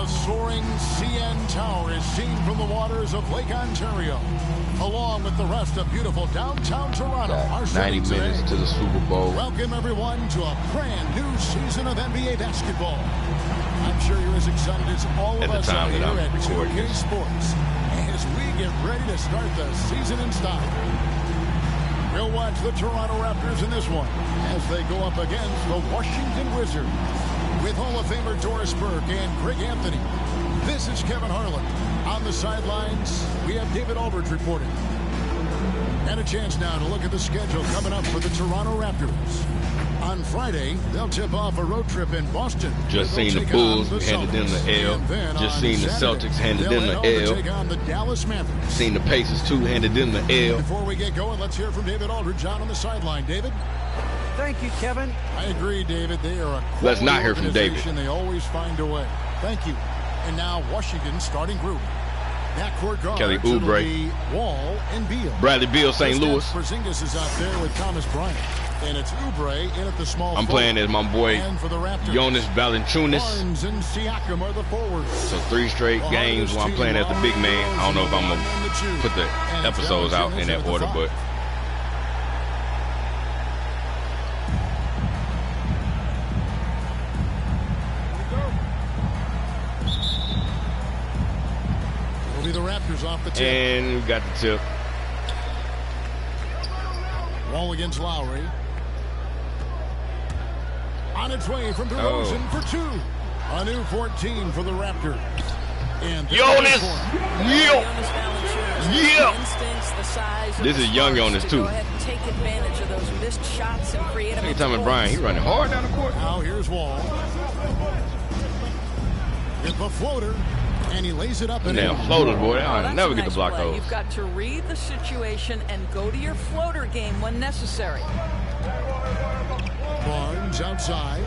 The soaring CN Tower is seen from the waters of Lake Ontario, along with the rest of beautiful downtown Toronto. Our 90 minutes to the Super Bowl. Welcome everyone to a brand new season of NBA basketball. I'm sure you're as excited as all of us out here at 2K Sports as we get ready to start the season in style. We'll watch the Toronto Raptors in this one as they go up against the Washington Wizards. With Hall of Famer Doris Burke and Greg Anthony, this is Kevin Harlan. On the sidelines, we have David Aldridge reporting. And a chance now to look at the schedule coming up for the Toronto Raptors. On Friday, they'll tip off a road trip in Boston. Just seen the Bulls handed them the L. Just seen the Celtics handed them the L. Take on the Dallas Mavericks. Seen the Pacers too handed them the L. Before we get going, let's hear from David Aldridge out on the sideline. David? Thank you, Kevin. I agree, David. They are a Let's not hear from David. They always find a way. Thank you. And now Washington's starting group. Backcourt guards, Kelly Oubre, Wall, and Beal. Bradley Beal, St. Louis. Porzingis is out there with Thomas Bryant. And it's Oubre in at the small I'm playing as my boy Jonas Valanciunas. Barnes and Siakam are the forwards. So 3 straight games while I'm playing as the big man. I don't know if I'm going to put the episodes out in that order, but the Raptors off the tip. And we got the tip. Wall against Lowry. On its way from DeRozan for 2. A new 14 for the Raptors. And Jonas! Yeah! This is young Jonas too. Take advantage of those missed shots and create a Thomas Bryant, he running hard down the court. Now here's Wall. With the floater. And he lays it up and damn floaters, boy. I'll never get to block those. You've got to read the situation and go to your floater game when necessary. Barnes outside.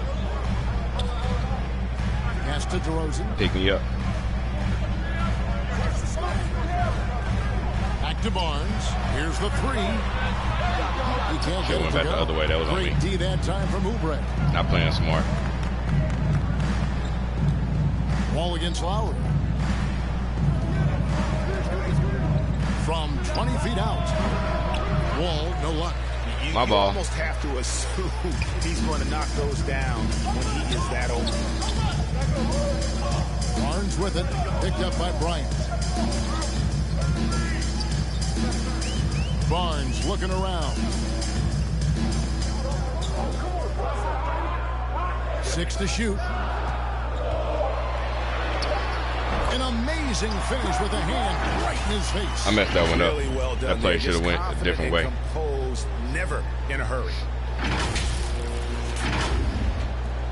Pass to DeRozan. Pick me up. Back to Barnes. Here's the 3. He can't get it back the other way. That was on me. Great D that time from Oubre. Not playing smart. Wall against Lowry. From 20 feet out. Wall, no luck. My ball. You almost have to assume he's going to knock those down when he is that open. Barnes with it. Picked up by Bryant. Barnes looking around. 6 to shoot. An amazing finish with a hand right in his face. I messed that one up. Really well done. That play should have went a different way. Composed, never in a hurry.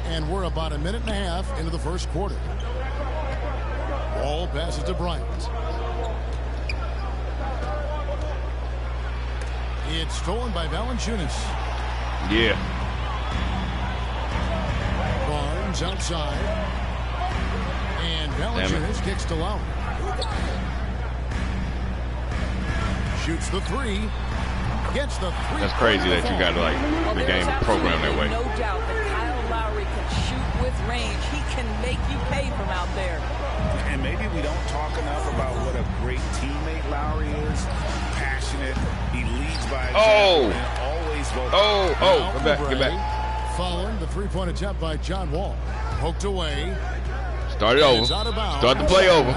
And we're about a minute and a half into the first quarter. Ball passes to Bryant. It's stolen by Valanciunas. Yeah. Barnes outside. And Valanciunas kicks to Lowry. Shoots the 3. Gets the 3. That's crazy that you got to like the game program that way. No doubt that Kyle Lowry can shoot with range. He can make you pay from out there. And maybe we don't talk enough about what a great teammate Lowry is. Passionate. He leads by example and always vocal. Get back. Following the 3-point attempt by John Wall. Poked away. Start it over. Start the play over.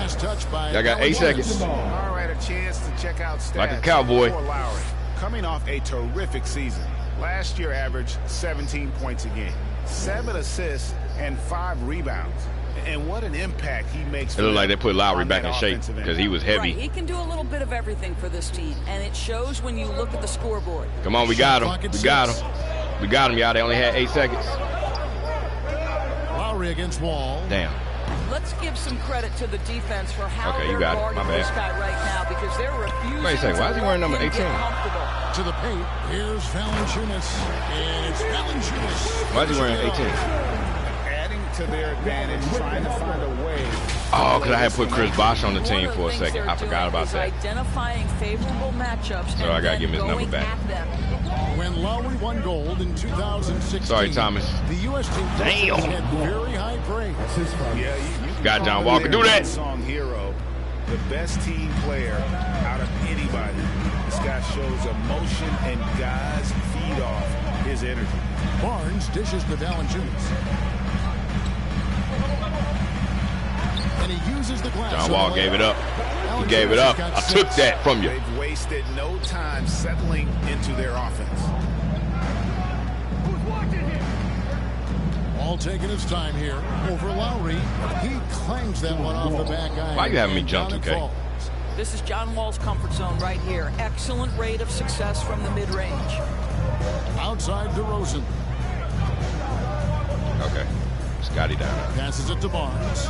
Y'all got 8 seconds. All right, a chance to check out stats. Like a cowboy. For Lowry, coming off a terrific season. Last year averaged 17 points a game, 7 assists, and 5 rebounds. And what an impact he makes. It looked like they put Lowry back in shape because he was heavy. Right. He can do a little bit of everything for this team, and it shows when you look at the scoreboard. Come on, we got him. We got him. We got him, y'all. They only had 8 seconds. Lowry against Wall. Damn. Let's give some credit to the defense for how they're guarding this guy right now because they're refusing. Wait a second, why is he wearing number 18? To the paint, here's Valanciunas, and it's Valanciunas. Why is he wearing 18? Adding to their advantage, trying to find a way Oh, because I had put Chris Bosh on the team for a second. I forgot about that. Identifying favorable matchups. So I got to give him his number back. When Lowry won gold in 2016, sorry, Thomas. The U.S. team had very high praise. Yeah, you got John Walker. Do that. Song hero, the best team player out of anybody. This guy shows emotion, and guys feed off his energy. Barnes dishes to Valanciunas. And he uses the glass. John Wall gave it up. He gave it up. I took that from you. They've wasted no time settling into their offense. All taking his time here over Lowry. He clangs that one off the back iron. Why you having me jump 2K? This is John Wall's comfort zone right here. Excellent rate of success from the mid-range. Outside DeRozan. Okay. Scotty down. Passes it to Barnes.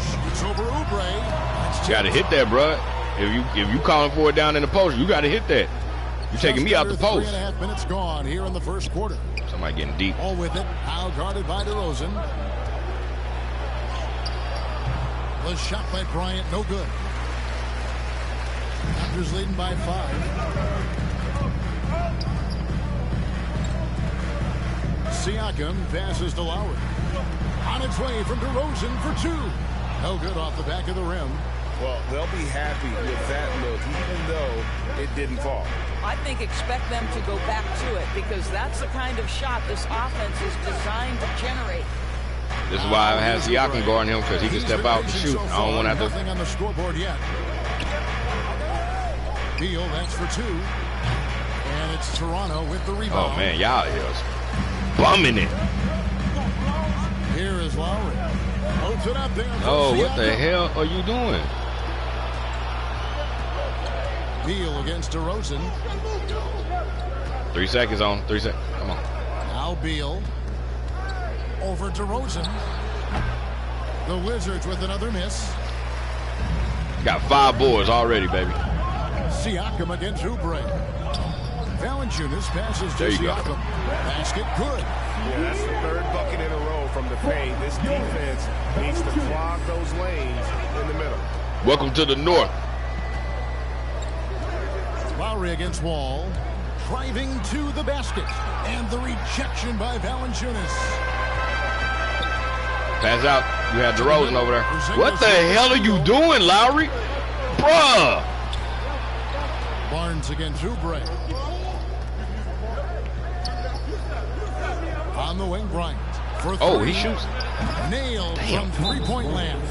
Shoots over Oubre. Got to hit that, bro. If you calling for it down in the post, you got to hit that. You're taking me out the post. 3.5 minutes gone here in the first quarter. Somebody getting deep. All with it. Now guarded by DeRozan. The shot by Bryant, no good. Raptors leading by 5. Siakam passes to Lowry. On its way from DeRozan for 2. No good off the back of the rim. Well, they'll be happy with that look, even though it didn't fall. I think expect them to go back to it because that's the kind of shot this offense is designed to generate. This is why I have Siakam guarding him, because he can step out and shoot. I don't want to have to. Nothing on the scoreboard yet. Beal, that's for 2. And it's Toronto with the rebound. Oh, man, y'all is bumming it. Here is Lowry. Holds it up there. Oh, what the hell are you doing? Beal against DeRozan. 3 seconds on. 3 seconds. Come on. Now Beal. Over DeRozan. The Wizards with another miss. Got 5 boards already, baby. Siakam against Oubre. Valanciunas passes to Siakam. Basket good. Yeah, that's the 3rd bucket in a row from the paint. This defense needs to clog those lanes in the middle. Welcome to the North. Lowry against Wall. Driving to the basket. And the rejection by Valanciunas. Pass out. You had DeRozan over there. What the hell are you doing, Lowry? Bruh. Barnes against Oubre. On the wing, Bryant. For 3. Oh, he shoots. Nailed from 3-point land.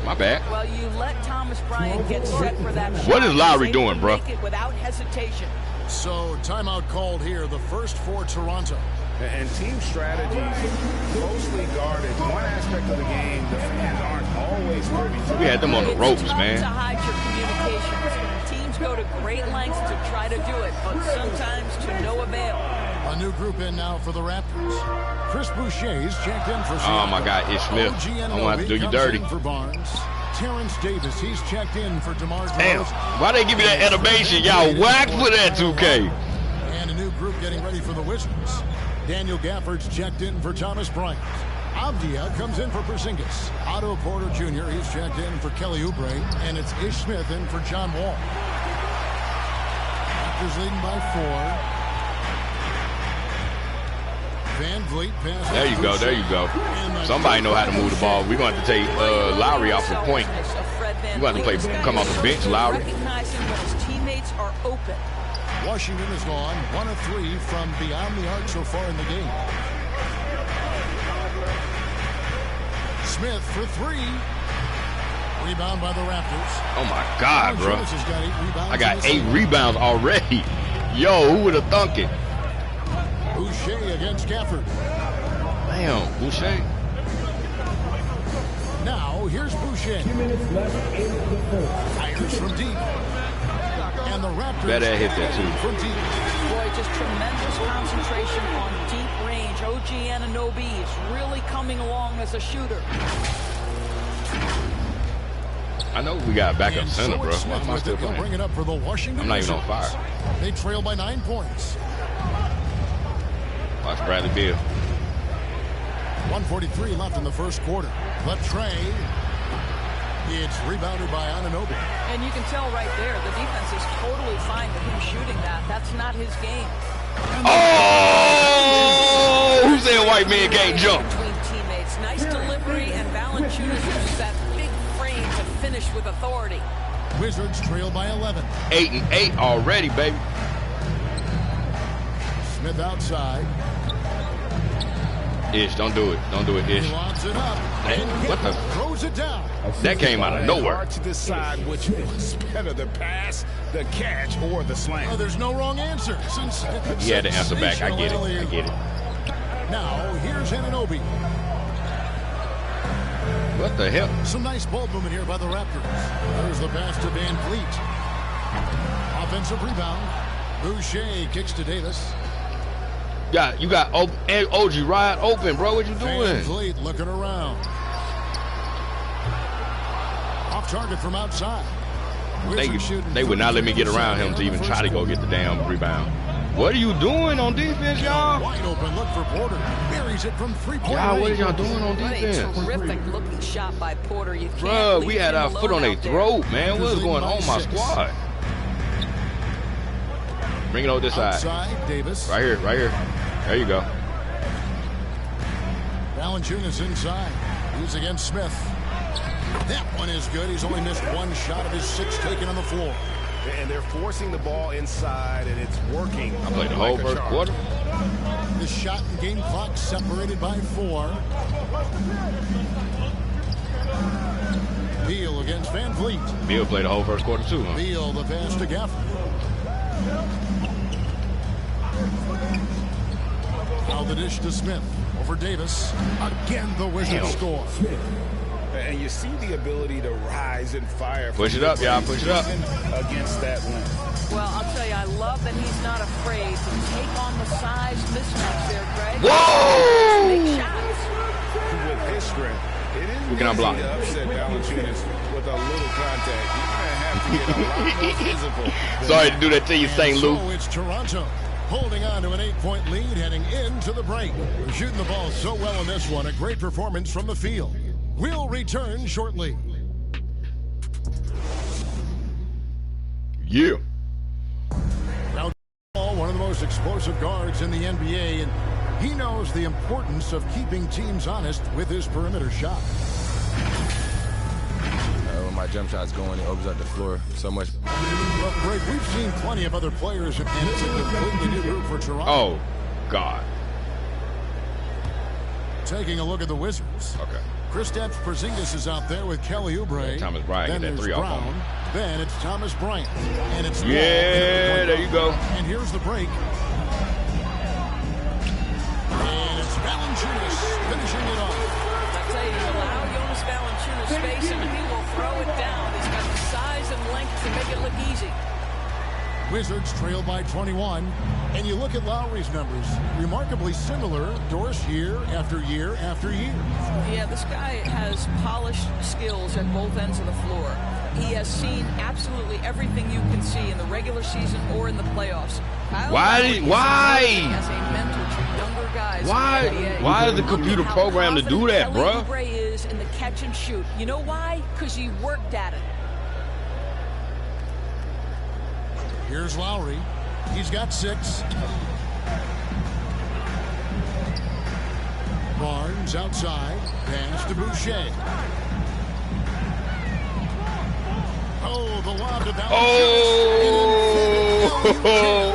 My bad. Well, you let Thomas Bryant get set for that shot. What is Lowry doing, bro? Make it without hesitation. So, timeout called here. The first for Toronto. And team strategies closely guarded. One aspect of the game, the fans aren't always privy to. We had them on the ropes, man. To hide your communications. Teams go to great lengths to try to do it, but sometimes to no avail. A new group in now for the Raptors. Chris Boucher's checked in for Siakam. Oh my God, Ish Smith. I'm gonna have to do you dirty. For Barnes. Terrence Davis, he's checked in for DeMar DeRozan. Damn, why they give you that animation? Y'all whack for that 2K. And a new group getting ready for the Wizards. Daniel Gafford's checked in for Thomas Bryant. Avdia comes in for Porzingis. Otto Porter Jr., he's checked in for Kelly Oubre. And it's Ish Smith in for John Wall. Raptors leading by 4. Van Vliet passes. There you go, there you go. Somebody know how to move the ball. We're going to take Lowry off the point. We're going to play, come off the bench, Lowry. Recognizing when his teammates are open. Washington has gone 1 of 3 from beyond the arc so far in the game. Smith for 3. Rebound by the Raptors. Oh my God, bro. Got I got 8 rebounds already. Yo, who would have thunk it? Boucher against Gafford. Damn, Boucher. Now, here's Boucher. 2 minutes left in the fourth. Fires from deep. And the Raptors better hit that too. From deep. Boy, just tremendous concentration on deep range. OG Anunoby is really coming along as a shooter. I know we got backup And center, bro. Why am I still Bring playing? it up for the Washington I'm not even on Wizards. fire. They trail by 9 points. Watch Bradley Beal. 1:43 left in the first quarter. The tray. It's rebounded by Anunoby. And you can tell right there, the defense is totally fine with him shooting that. That's not his game. Oh! Who said white man can't jump? Between teammates. Nice delivery, and Valanciunas uses that big frame to finish with authority. Wizards trail by 11. 8-8 already, baby. Smith outside. Ish, don't do it. Don't do it, Ish. He lobs it up. What the? Throws it down. That came out of nowhere. Hard to decide which was better, the pass, the catch, or the slam. Oh, there's no wrong answer. Since He had to answer back. I get it. I get it. Now, here's Anunoby. What the hell? Some nice ball movement here by the Raptors. There's the pass to Van Vliet. Offensive rebound. Boucher kicks to Davis. Yeah, you got OG Rod open, bro. What you Van doing? Vliet looking around. Off target from outside. They would not let me get around him to even try to go get the damn rebound. What are you doing on defense, y'all? Wide open look for Porter. Buries it from 3-point Y'all, what are range. y'all doing on What a defense? terrific looking shot by Porter. You can't Bruh, we leave had him our foot alone on their out there. throat, man. What's going on, my 6. squad? Bring it over this side. Outside, Davis. Right here, right here. There you go. Valanciunas inside. He's against Smith. That one is good. He's only missed one shot of his 6 taken on the floor. And they're forcing the ball inside, and it's working. I played the whole first quarter. The shot and game clock separated by 4. Beal against Van Vliet. Bill played the whole first quarter too, huh? Beal, the pass to Gafford. Now the dish to Smith. Over Davis. Again, the Wizards score. And you see the ability to rise and fire. Push it up, y'all. Push it up. Against that length. Well, I'll tell you, I love that he's not afraid to take on the size mismatch there, Greg. Whoa! Big shots. With his strength, it isn't We cannot easy block. to upset Valanciunas with a little contact. You're going to have to get a lot more physical. Sorry to do that to you, St. Lou. So it's Toronto holding on to an 8-point lead heading into the break. They're shooting the ball so well in this one. A great performance from the field. We'll return shortly. Yeah. Now, one of the most explosive guards in the NBA, and he knows the importance of keeping teams honest with his perimeter shot. When my jump shot's going, it opens up the floor so much. Well, Greg, we've seen plenty of other players, and it's a completely new group for Toronto. Oh, God. Taking a look at the Wizards. Okay. Kristaps Porzingis is out there with Kelly Oubre. Thomas Bryant Then get that there's 3 off on Brown. him. Then it's Thomas Bryant. And it's Yeah, there you go. And here's the break. And it's Valanciunas finishing it off. I tell you, allow Jonas Valanciunas space, and he will throw it down. He's got the size and length to make it look easy. Wizards trail by 21. And you look at Lowry's numbers, remarkably similar. Doris year after year after year. Yeah, this guy has polished skills at both ends of the floor. He has seen absolutely everything you can see in the regular season or in the playoffs. Why? As a mentor to younger guys. Why is the computer programmed to do that, Kelly bruh? Oubre is in the catch and shoot. You know why? Because he worked at it. Here's Lowry. He's got 6. Barnes outside. Pass to Boucher. Oh, the lob to Valanciunas. Oh,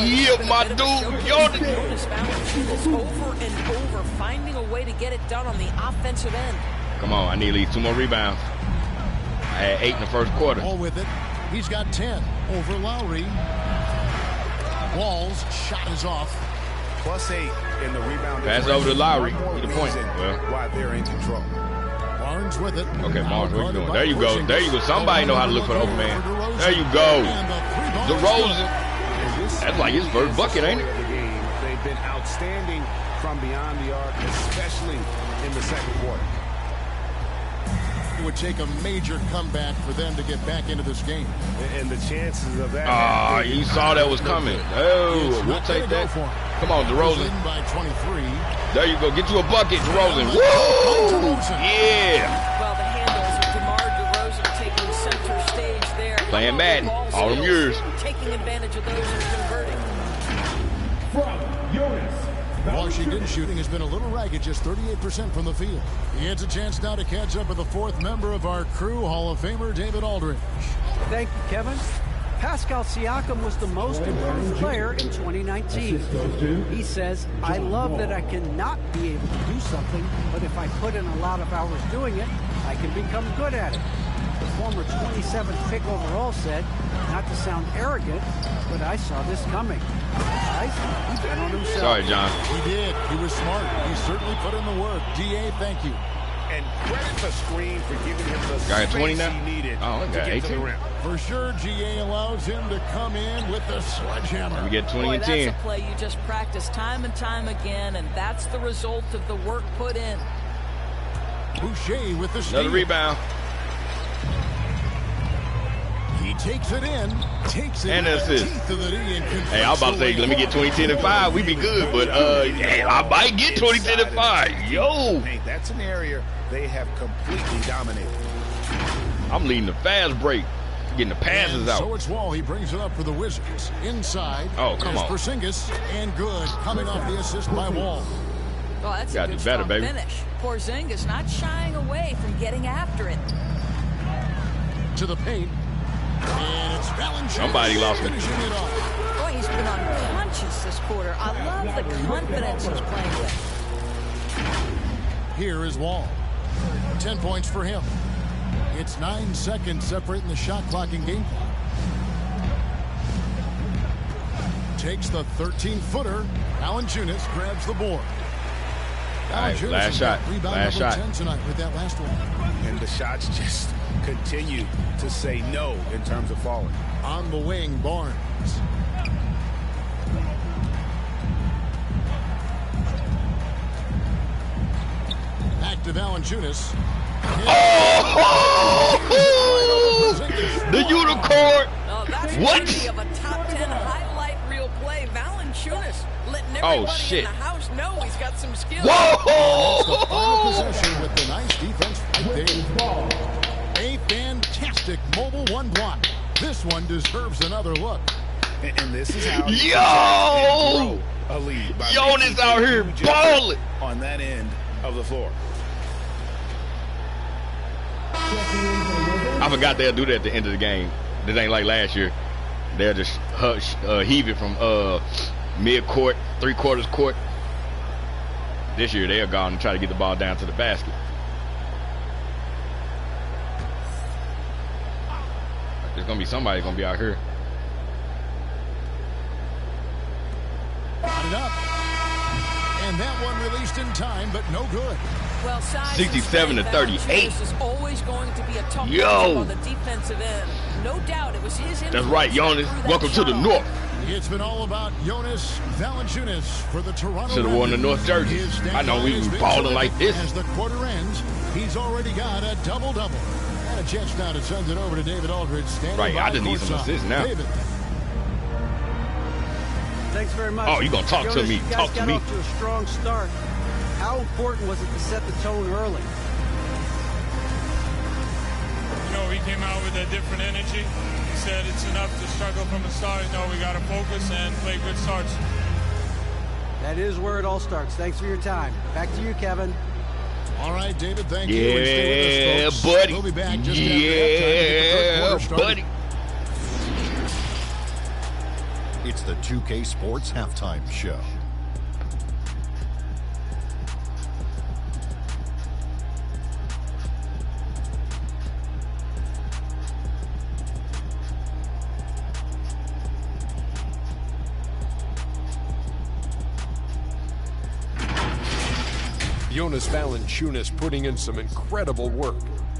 yeah, my dude. Jonas Valanciunas over and over, finding a way to get it done on the offensive end. Come on, I need at least 2 more rebounds. I had 8 in the first quarter. Ball with it. He's got 10 over Lowry. Wall's shot is off. +8 in the rebound. Pass over to Lowry. One more Get the point. reason Well. why they're in control. Barnes with it. Okay, Barnes, what you doing? Now There you go. There you go. Somebody know how to look for the open man. There you go. DeRozan. That's like his first bucket, ain't it? They've been outstanding from beyond the arc, especially in the second quarter. It would take a major comeback for them to get back into this game. And the chances of that. Ah, you saw that was coming. Oh, we'll take that. Come on, DeRozan. By 23. There you go. Get you a bucket, DeRozan. Woo! Yeah. Well, the handles of DeMar DeRozan taking center stage there. Playing Madden. All them years. Taking advantage of those and converting. From Jonas. Washington's shooting has been a little ragged, just 38% from the field. He gets a chance now to catch up with the fourth member of our crew, Hall of Famer David Aldridge. Thank you, Kevin. Pascal Siakam was the most improved player in 2019. He says, I love that I cannot be able to do something, but if I put in a lot of hours doing it, I can become good at it. The former 27th pick overall said, not to sound arrogant, but I saw this coming. Guys, he bet on himself. Sorry, John. He did. He was smart. He certainly put in the work. DA, thank you. And credit the screen for giving him the Got 20 space now? he needed Oh, to got get to the 18. rim. For sure, GA allows him to come in with the sledgehammer. We get 20 Boy, and that's 10. a play you just practice time and time again, and that's the result of the work put in. Boucher with the steal. Another rebound. He takes it in, takes it And in an the assist. teeth of the knee and Hey, I was about to say, let me get 20, 10, and 5. We be good, but yeah, I might get 20, 10, and 5. Yo! Hey, that's an area they have completely dominated. I'm leading the fast break. Getting the passes And out. so it's Wall. He brings it up for the Wizards. Inside. Oh, come on. Porzingis, and good. Coming off the assist by Wall. Well, that's Gotta a good do better, strong baby. finish. Porzingis not shying away from getting after it. To the paint. And it's Valanciunas. Somebody lost me. Finishing it off. Boy, he's been unconscious this quarter. I love the confidence he's playing with. Here is Wall. 10 points for him. It's 9 seconds separating the shot clock and game clock. Takes the 13-footer. Valanciunas grabs the board. All right, Valanciunas last has shot. got rebound Last number shot. 10 tonight with that last one. And the shots just continue to say no in terms of falling. On the wing, Barnes. Back to Valanciunas. Oh! The unicorn! Oh, that's What? worthy of a top 10 highlight reel play. Valanciunas letting everybody shit. in the house know he's got some skills. Final Whoa! possession with the nice defense right there. A fantastic mobile one block. This one deserves another look. And this is how you Yo! grow a lead. By Jonas making out a here huge balling. effort on that end of the floor. I forgot they'll do that at the end of the game. This ain't like last year. They'll just heave it from mid-court, three-quarters court. This year they'll go out and try to get the ball down to the basket. There's going to be somebody going to be out here. Got it up. And that one released in time, but no good. Well, size 67 to and 38. Valanciunas is always going to be a tough Yo. matchup on the defensive end. No doubt it was his That's right, Jonas. Welcome to the North. It's been all about Jonas Valanciunas for the Toronto Should've worn the Raptors. North jersey. His I know we has was been balling terrific. like this. As the quarter ends, he's already got a double-double. And a chance now to send it over to David Aldridge. Standing Right, I by just need some courtside. assists now. David. Thanks very much. Oh, you gonna talk to Jonas, me. You guys Talk to got me. off to a strong start. How important was it to set the tone early? You know, he came out with a different energy. He said it's enough to struggle from the start. You know, we got to focus and play good starts. That is where it all starts. Thanks for your time. Back to you, Kevin. All right, David, thank you. And stay Yeah, with us, folks. buddy. We'll be back just after halftime to get the third Yeah, quarter started. buddy. It's the 2K Sports Halftime Show. Jonas Valanciunas putting in some incredible work.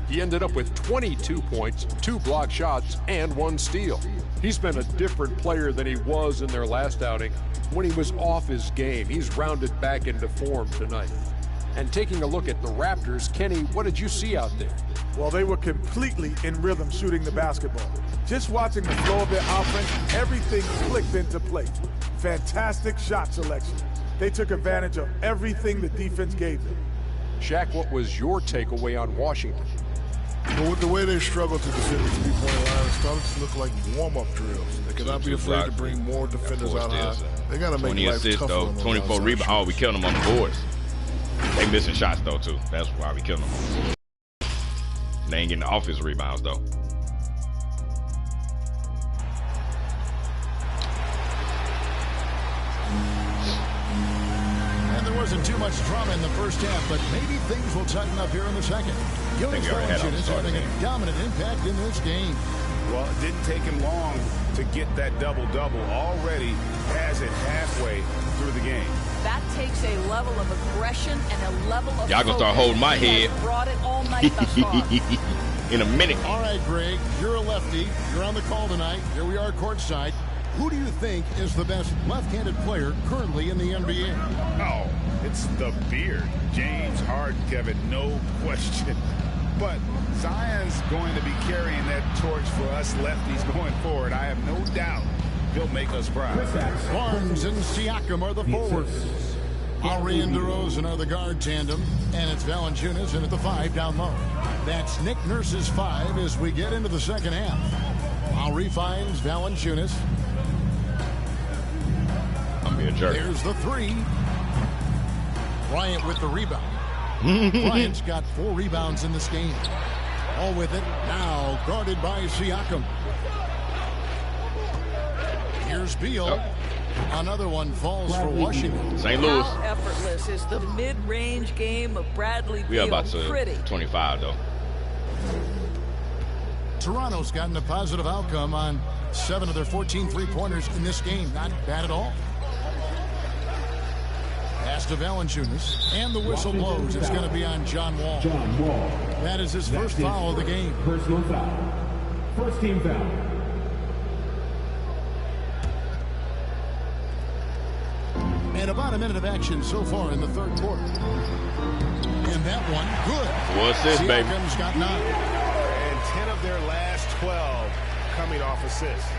He ended up with 22 points, 2 block shots, and 1 steal. He's been a different player than he was in their last outing when he was off his game. He's rounded back into form tonight. And taking a look at the Raptors, Kenny, what did you see out there? Well, they were completely in rhythm shooting the basketball. Just watching the flow of their offense, everything clicked into place. fantastic shot selection. They took advantage of everything the defense gave them. Shaq, what was your takeaway on Washington? But with the way they struggled to defend the three-point line, it started to look like warm-up drills. They cannot be afraid to bring more defenders out high. They got to make life tougher on them. 24 rebounds. Oh, we killed them on the boards. They missing shots, though, too. That's why we killed them. They ain't getting the offensive rebounds, though. Wasn't too much drama in the first half, but maybe things will tighten up here in the second. Jonas is having a dominant impact in this game. Well, it didn't take him long to get that double-double. Already has it halfway through the game. That takes a level of aggression and a level of y'all gonna start holding my head. Brought it all night thus far. In a minute. All right, Greg, you're a lefty. You're on the call tonight. Here we are courtside. Who do you think is the best left-handed player currently in the NBA? Oh, it's the beard. James Harden, Kevin, no question. But Zion's going to be carrying that torch for us lefties going forward. I have no doubt he'll make us proud. Barnes and Siakam are the forwards. Lowry and DeRozan are the guard tandem. And it's Valanciunas in at the 5 down low. That's Nick Nurse's 5 as we get into the second half. Lowry finds Valanciunas. Be a jerk. There's the 3. Bryant with the rebound. Bryant's got 4 rebounds in this game. All with it. Now guarded by Siakam. Here's Beal. Oh. Another one falls for Washington. St. Louis. How effortless is the mid-range game of Bradley Beal? We are about to 25, though. Toronto's gotten a positive outcome on 7 of their 14 three-pointers in this game. Not bad at all. Pass to Valanciunas, and the whistle blows. It's going to be on John Wall. That is his first foul of the game. Personal foul. First team foul. And about a minute of action so far in the third quarter. And that one, good. What's this, baby? Siakam's got 9. And 10 of their last 12 coming off assists.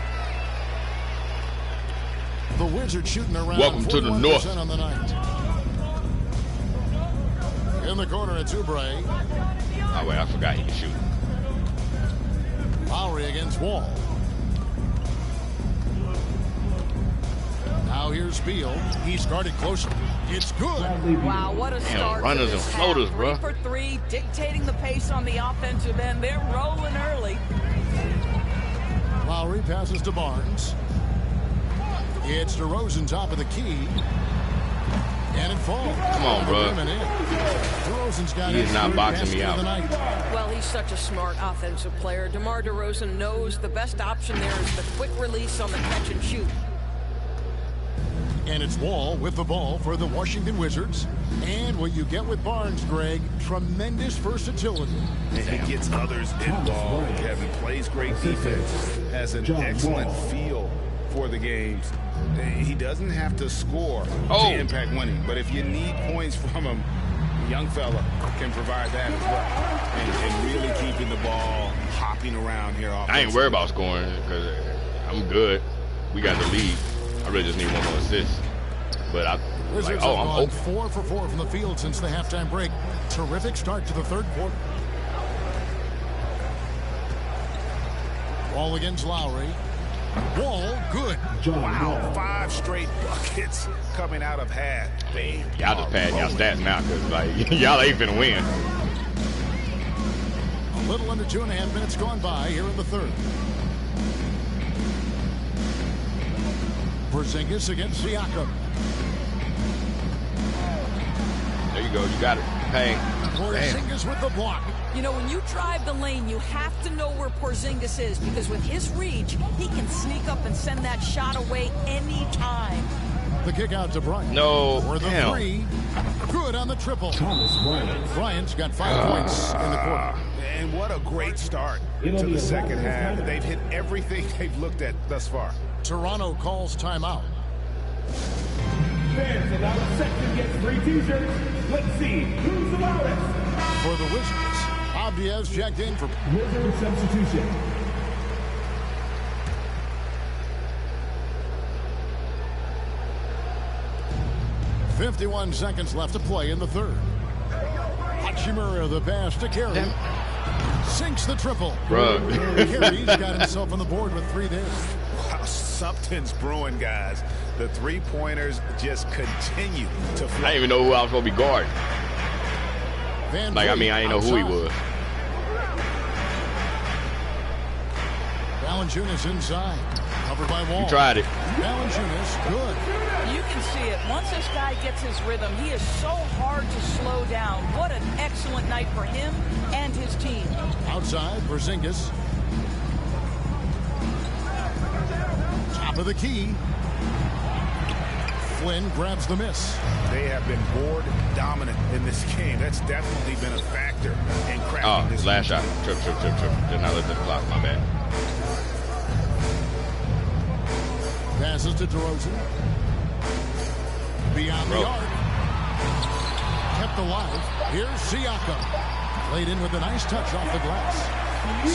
The Wizards shooting around. Welcome to the North. On the night. In the corner, it's Oubre. Oh, wait, I forgot he can shoot. Lowry against Wall. Now here's Beal. He's guarded closer. It's good. Wow, what a start. Runners and floaters, bro. 3 for 3, dictating the pace on the offensive end. They're rolling early. Lowry passes to Barnes. It's DeRozan top of the key. And it falls. Come on, bro. DeRozan's got He's not boxing me out. Well, he's such a smart offensive player. DeMar DeRozan knows the best option there is the quick release on the catch and shoot. And it's Wall with the ball for the Washington Wizards. And what you get with Barnes, Greg, tremendous versatility. And he gets others involved. Kevin plays great defense, has an excellent feel for the games. He doesn't have to score to impact winning, but if you need points from him, young fella can provide that as well. And really keeping the ball hopping around here. I ain't worried about scoring because I'm good. We got the lead. I really just need one more assist. But I'm open. 4 for 4 from the field since the halftime break. Terrific start to the third quarter. Wall against Lowry. Wall, good. Wow, 5 straight buckets coming out of half. Y'all just padding y'all stats now because like y'all ain't finna win. A little under 2.5 minutes gone by here in the third. Porzingis against Siakam. There you go. You got it. Bang. Porzingis with the block. You know, when you drive the lane, you have to know where Porzingis is because with his reach, he can sneak up and send that shot away anytime. The kick out to Bryant. No. For the 3. Good on the triple. Bryant's got 5 points in the quarter. And what a great start to the second half. They've hit everything they've looked at thus far. Toronto calls timeout. Fans allowed set to get free t-shirts. Let's see who's the loudest. For the Wizards, Abdiaz checked in for Wizard substitution. 51 seconds left to play in the third. Hachimura, the pass to Carey. Sinks the triple. Carey's got himself on the board with 3 there. Wow, something's brewing, guys. The three-pointers just continue to fly. I didn't even know who I was going to be guarding. I didn't know who he was. Valanciunas inside. Covered by Wall. You tried it. Valanciunas, good. You can see it. Once this guy gets his rhythm, he is so hard to slow down. What an excellent night for him and his team. Outside, Porzingis. Top of the key. Flynn grabs the miss. They have been board dominant in this game. That's definitely been a factor in cracking this. Last shot. Trip. Did not let this block. My bad. Passes to DeRozan. Beyond the arc. Kept alive. Here's Siakam. Played in with a nice touch off the glass.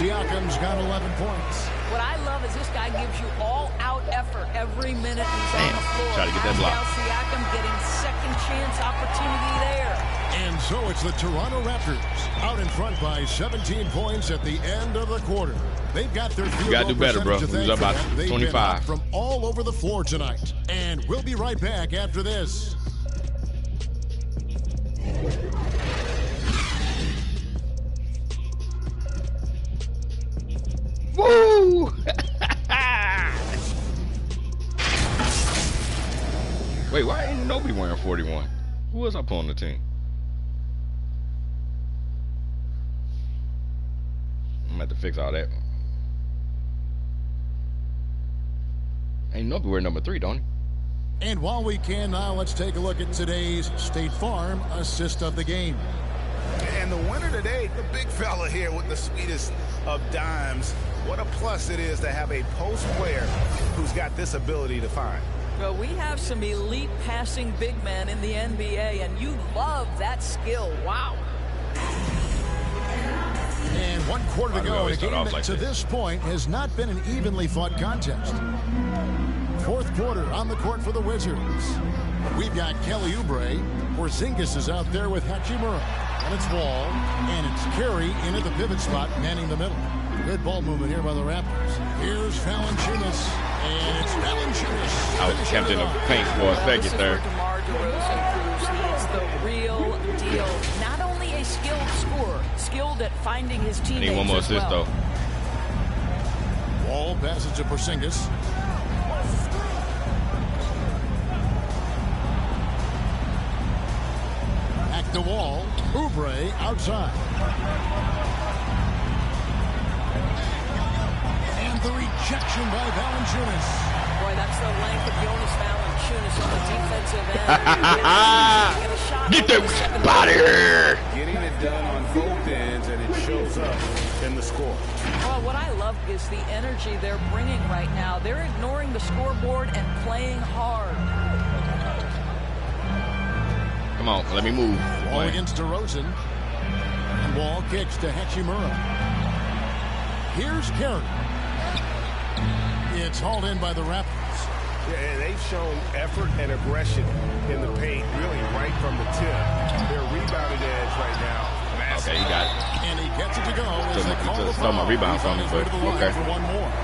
Siakam's got 11 points. What I love is this guy gives you all-out effort every minute he's on the floor. Try to get that block. Siakam getting second chance opportunity there. And so it's the Toronto Raptors out in front by 17 points at the end of the quarter. They've got their field goal percentage to thank for that. They've been up from all over the floor tonight. And we'll be right back after this. Woo! Wait, why ain't nobody wearing 41? Who was up on the team? I'm gonna have to fix all that. Ain't nobody wearing number 3, don't he? And while we can now, let's take a look at today's State Farm assist of the game. And the winner today, the big fella here with the sweetest of dimes. What a plus it is to have a post player who's got this ability to find. Well, we have some elite passing big men in the NBA, and you love that skill. Wow. And 1 quarter to go in a game that to this point has not been an evenly fought contest. 4th quarter on the court for the Wizards. We've got Kelly Oubre. Porzingis is out there with Hachimura. And it's Wall. And it's Carey in at the pivot spot, manning the middle. Good ball movement here by the Raptors. Here's Valanciunas. And it's Valanciunas. I was tempted to paint for a second there. DeMar DeRozan proves he's the real deal. Not only a skilled scorer, skilled at finding his teammates. Need one more assist, though. Wall passes to Porzingis. Back to Wall. Oubre outside. And the rejection by Valanciunas. Boy, that's the length of Jonas Valanciunas on the defensive end. Get that body here. Getting it done on both ends, and it shows up in the score. Well, what I love is the energy they're bringing right now. They're ignoring the scoreboard and playing hard. Come on, let me move. Wall against DeRozan. And Wall kicks to Hachimura. Here's Carey. It's hauled in by the Raptors. Yeah, they've shown effort and aggression in the paint, really right from the tip. Their rebounding edge right now. Okay, he got it. And he gets it to go. As stole my rebound from me, but okay.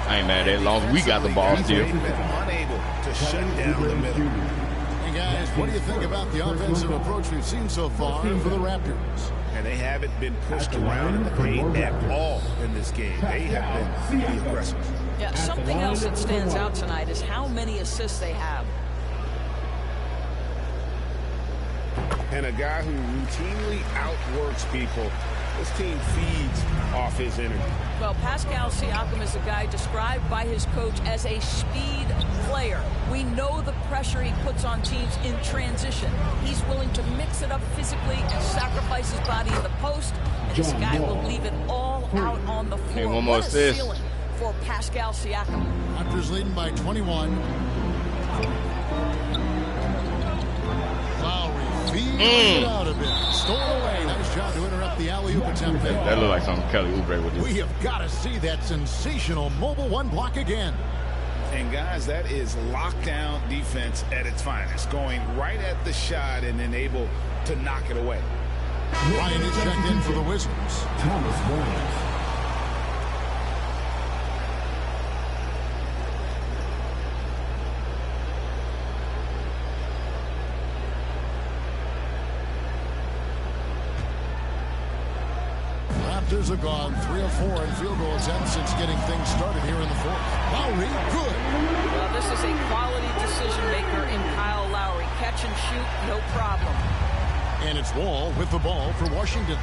I ain't mad at it as long as we got the ball still. They've been unable to shut down the middle. Hey guys, what do you think about the offensive approach we've seen so far for the Raptors? And they haven't been pushed around in the paint at all in this game. They have been the aggressors. Yeah, something else that stands out tonight is how many assists they have. And a guy who routinely outworks people. This team feeds off his energy. Well, Pascal Siakam is a guy described by his coach as a speed player. We know the pressure he puts on teams in transition. He's willing to mix it up physically and sacrifice his body in the post. And this guy will leave it all out on the floor. Hey, one more assist for Pascal Siakam. Raptors leading by 21. Lowry feeds it out a bit. Stole away. Nice job to interrupt the alley-oop attempt. That looked like something Kelly Oubre would do. We have got to see that sensational mobile 1 block again. And guys, that is lockdown defense at its finest, going right at the shot and then able to knock it away. Ryan is checked in for the Wizards. Thomas Bryant. Raptors have gone 3 of 4 in field goal attempts since getting things started here in the fourth. Lowry, good. Well, this is a quality decision maker in Kyle Lowry. Catch and shoot, no problem. And it's Wall with the ball for Washington.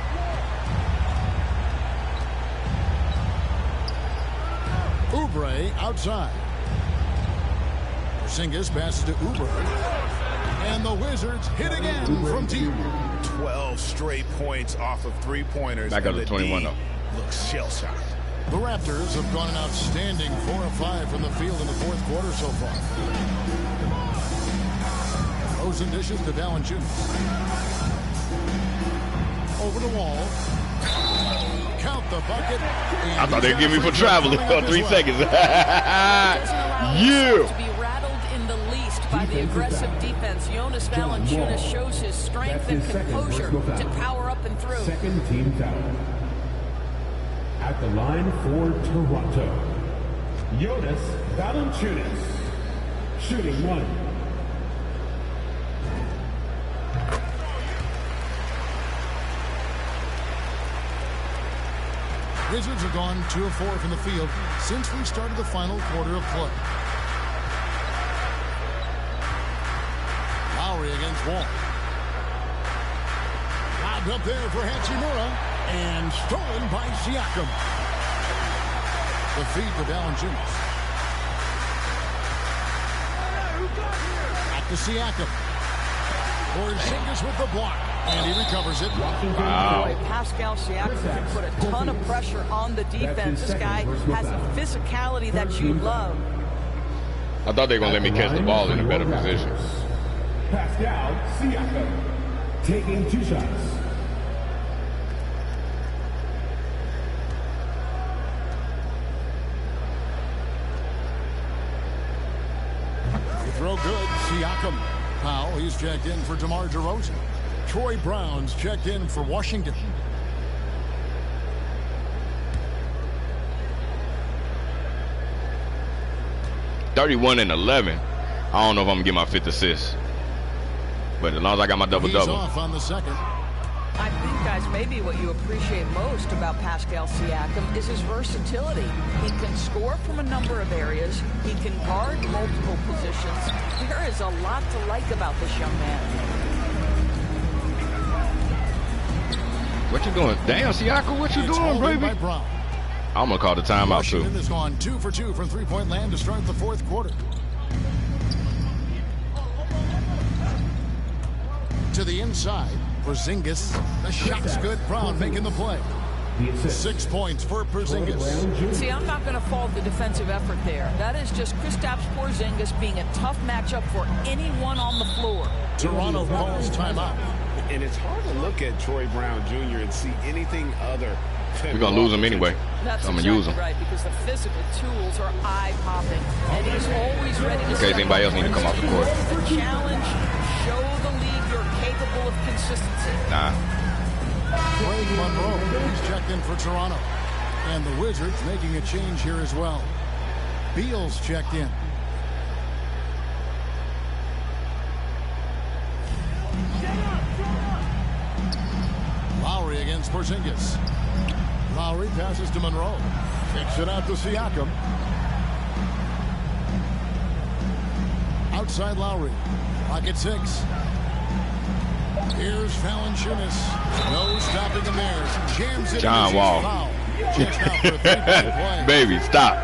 Oubre outside. Porzingis passes to Oubre. And the Wizards hit again from deep. 12 straight points off of three-pointers. Back up to 21, though. Looks shell-shocked. The Raptors have gone an outstanding 4 of 5 from the field in the fourth quarter so far. Rosen dishes to Valanciunas. Over the Wall. Count the bucket. I thought they'd give me for traveling for 3 seconds. Yeah. By the aggressive defense, Jonas Valanciunas shows his strength and composure to power up and through. Second team foul. At the line for Toronto, Jonas Valanciunas, shooting 1. Wizards have gone 2 of 4 from the field since we started the final quarter of play. Lowry against Wall. Lobbed up there for Hachimura and stolen by Siakam. The feed to Valanciunas. Back to Siakam. Porzingis with the block. And he recovers it. Wow. Boy, Pascal Siakam can put a ton of pressure on the defense. This guy has a physicality that you love. I thought they were going to let me catch the ball in a better position. Pascal Siakam taking 2 shots. The throw good. Siakam. Powell, he's checked in for DeMar DeRozan. Troy Brown's checked in for Washington. $31 and 11. I don't know if I'm going to get my 5th assist. But as long as I got my double-double. He's off on the second. I think, guys, maybe what you appreciate most about Pascal Siakam is his versatility. He can score from a number of areas. He can guard multiple positions. There is a lot to like about this young man. What you doing? Damn, Siakam, what you doing, baby? I'm going to call the timeout, too. Washington has gone 2 for 2 from three-point land to start the fourth quarter. To the inside, Porzingis. The shot's good. Brown making the play. 6 points for Porzingis. See, I'm not going to fault the defensive effort there. That is just Kristaps Porzingis being a tough matchup for anyone on the floor. Toronto calls timeout. And it's hard to look at Troy Brown Jr. and see anything other. We're going to lose him anyway. That's so I'm exactly going to use him. Right, because the physical tools are eye-popping. And he's always ready to in case anybody else needs to come off the court. The challenge, show the league you're capable of consistency. Nah. Craig Monroe, he's checked in for Toronto. And the Wizards making a change here as well. Beal's checked in. Lowry against Porzingis. Lowry passes to Monroe. Kicks it out to Siakam. Outside Lowry. Pocket 6. Here's Valanciunas. No stopping him there. Jams it. John Wall. Baby, stop.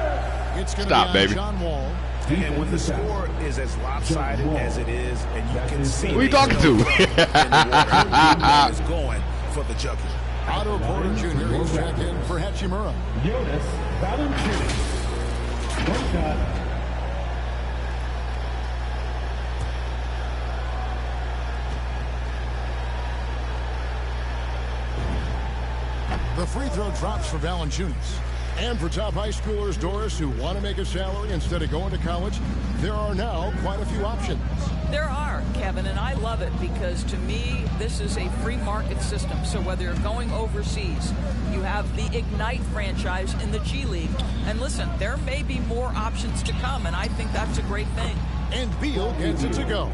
Stop, baby. John Wall. And when the score is as lopsided as it is, and you can see who are you talking to? is going for the jugular. Otto Porter Jr. is checked in for Hachimura. Jonas Valanciunas. 1 shot. The free throw drops for Valanciunas. And for top high schoolers, Doris, who want to make a salary instead of going to college, there are now quite a few options. There are, Kevin, and I love it because to me, this is a free market system. So whether you're going overseas, you have the Ignite franchise in the G League. And listen, there may be more options to come, and I think that's a great thing. And Beal gets it to go.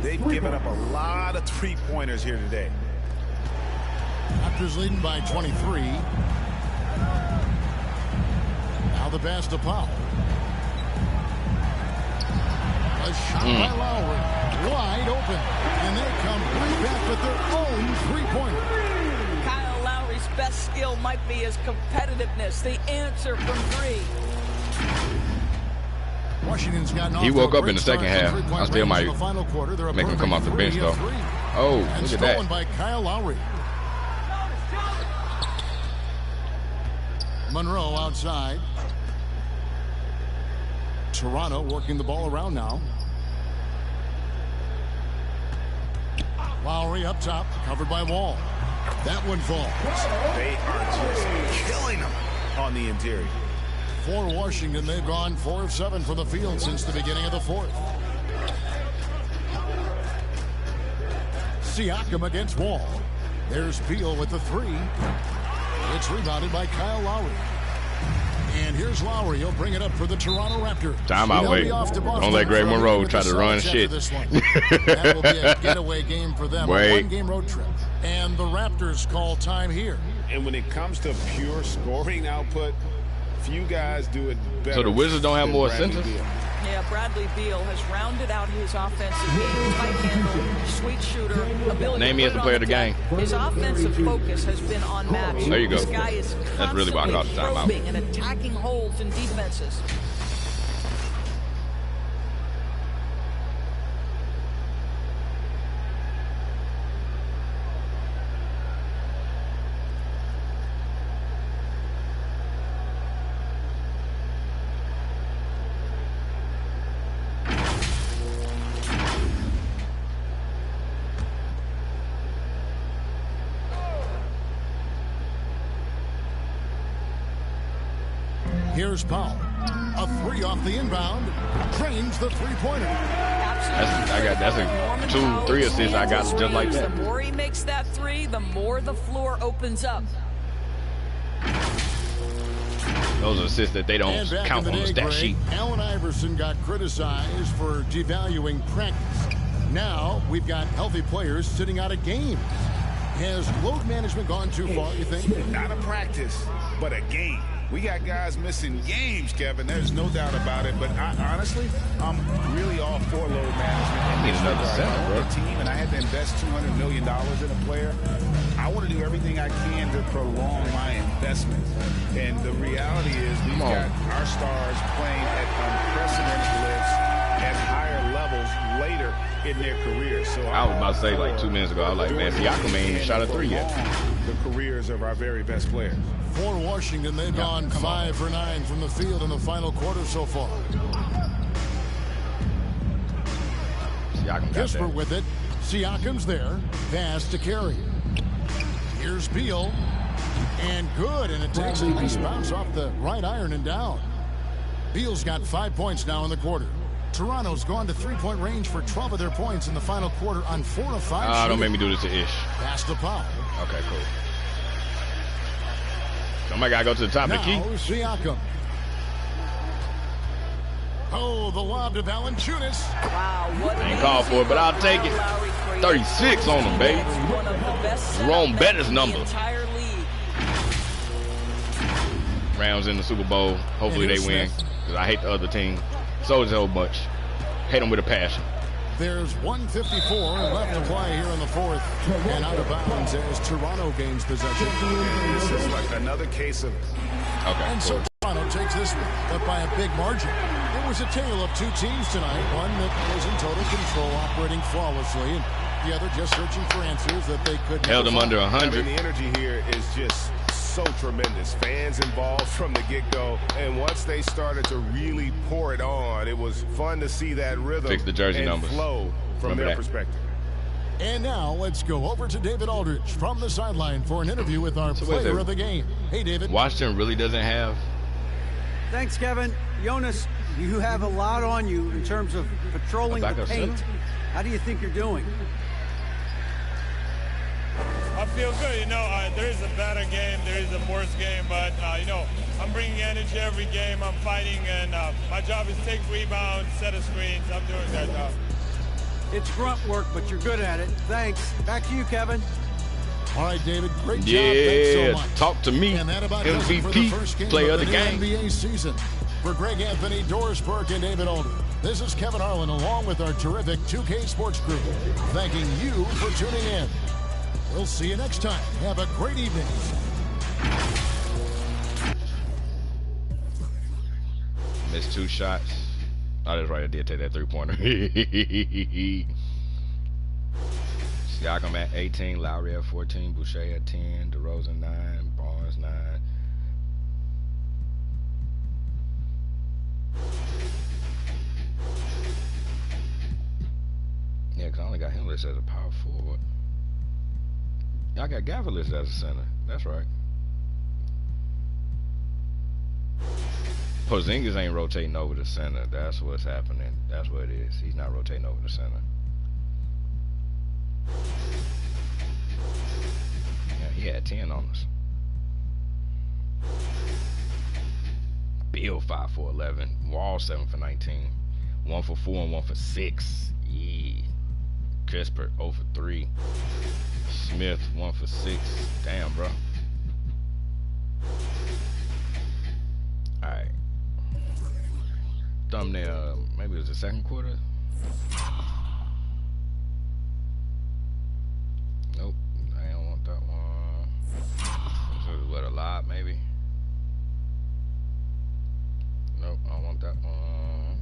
They've given up a lot of three-pointers here today. Raptors leading by 23. Now the pass to Powell. A shot by Lowry. Wide open. And they come right back with their own three-pointer. Kyle Lowry's best skill might be his competitiveness. The answer from three. Washington's gotten off he woke to a up in the second half. I still might make him come off the bench, though. Oh, look at that. Stolen by Kyle Lowry. Monroe outside. Toronto working the ball around now. Lowry up top, covered by Wall. That one falls. They are just killing them on the interior. For Washington, they've gone 4 of 7 from the field since the beginning of the fourth. Siakam against Wall. There's Beal with the three. It's rebounded by Kyle Lowry. And here's Lowry. He'll bring it up for the Toronto Raptors. Timeout, wait. Don't let Greg Monroe try to run shit. That will be a getaway game for them. Wait. A one-game road trip. And the Raptors call time here. And when it comes to pure scoring output, few guys do it better. So the Wizards don't have more centers? Yeah, Bradley Beal has rounded out his offensive game. Tight handle, sweet shooter, ability. Name me as the player of the game. His offensive focus has been unmatched. There you go. This guy is That's really why I called the timeout. probing and attacking holes in defenses. Here's Powell. A three off the inbound. Drains the three-pointer. That's a 2-3 assists I got just like that. The more he makes that three, the more the floor opens up. Those are assists that they don't count on the stat sheet. Allen Iverson got criticized for devaluing practice. Now we've got healthy players sitting out of games. Has load management gone too far, you think? Not a practice, but a game. We got guys missing games, Kevin. There's no doubt about it. But honestly, I'm really all for load management. I need another center, bro. Team, and I had to invest $200 million in a player. I want to do everything I can to prolong my investment. And the reality is we've got our stars playing at unprecedented lifts at higher levels later in their careers. So I was about to say like 2 minutes ago, I was like, man, Siakam ain't even shot a three yet. The careers of our very best players. For Washington, they've gone 5 for 9 from the field in the final quarter so far. Siakam got Kisper with it. Siakam's there. Pass to Carey. Here's Beal. And good. And it takes a nice bounce off the right iron and down. Beal's got 5 points now in the quarter. Toronto's gone to three-point range for 12 of their points in the final quarter on 4 of 5. Don't make me do this to Ish. Pass to Powell. Okay, cool. Somebody got to go to the top of the key. Siakam. Oh, the lob to Valanciunas. Wow, what ain't called for it, but I'll take it. 36 on him, baby. Jerome Bettis number. Rams in the Super Bowl. Hopefully they win, because I hate the other team so much. Hate them with a passion. There's 1:54 left to play here in the fourth, and out of bounds as Toronto gains possession. And this is like another case of... And so Toronto takes this one, but by a big margin. It was a tale of two teams tonight, one that was in total control, operating flawlessly, and the other just searching for answers that they couldn't. Held them under 100. I mean, the energy here is just so tremendous. Fans involved from the get-go, and once they started to really pour it on, it was fun to see that rhythm Fix the jersey and numbers. flow from their perspective. And now let's go over to David Aldridge from the sideline for an interview with our player of the game. Hey, David. Washington really doesn't have Thanks, Kevin. Jonas, you have a lot on you in terms of patrolling the paint. How do you think you're doing? I feel good. You know, there is a better game, there is a worse game, but, you know, I'm bringing energy every game. I'm fighting, and my job is take rebounds, set of screens. I'm doing that job. It's grunt work, but you're good at it. Thanks. Back to you, Kevin. All right, David. Great job. Yeah, thanks so much. Talk to me. And that about does it for the first MVP, game player of of the game. NBA season. For Greg Anthony, Doris Burke, and David Alden, this is Kevin Harlan along with our terrific 2K Sports crew, thanking you for tuning in. We'll see you next time. Have a great evening. Missed 2 shots. Oh, that's right. I did take that 3-pointer. Siakam at 18, Lowry at 14, Boucher at 10, DeRozan 9, Barnes 9. Yeah, because I only got him listed as a power forward. I got Gaffer listed as a center. That's right. Porzingis ain't rotating over the center. That's what's happening. That's what it is. He's not rotating over the center. Yeah, he had 10 on us. Bill 5 for 11. Wall 7 for 19. 1 for 4 and 1 for 6. Yeah. Crisper 0 for 3. Smith 1 for 6. Damn, bro. Alright. Thumbnail. Maybe it was the second quarter. Nope. I don't want that one. This is what, a lot maybe? Nope, I don't want that one.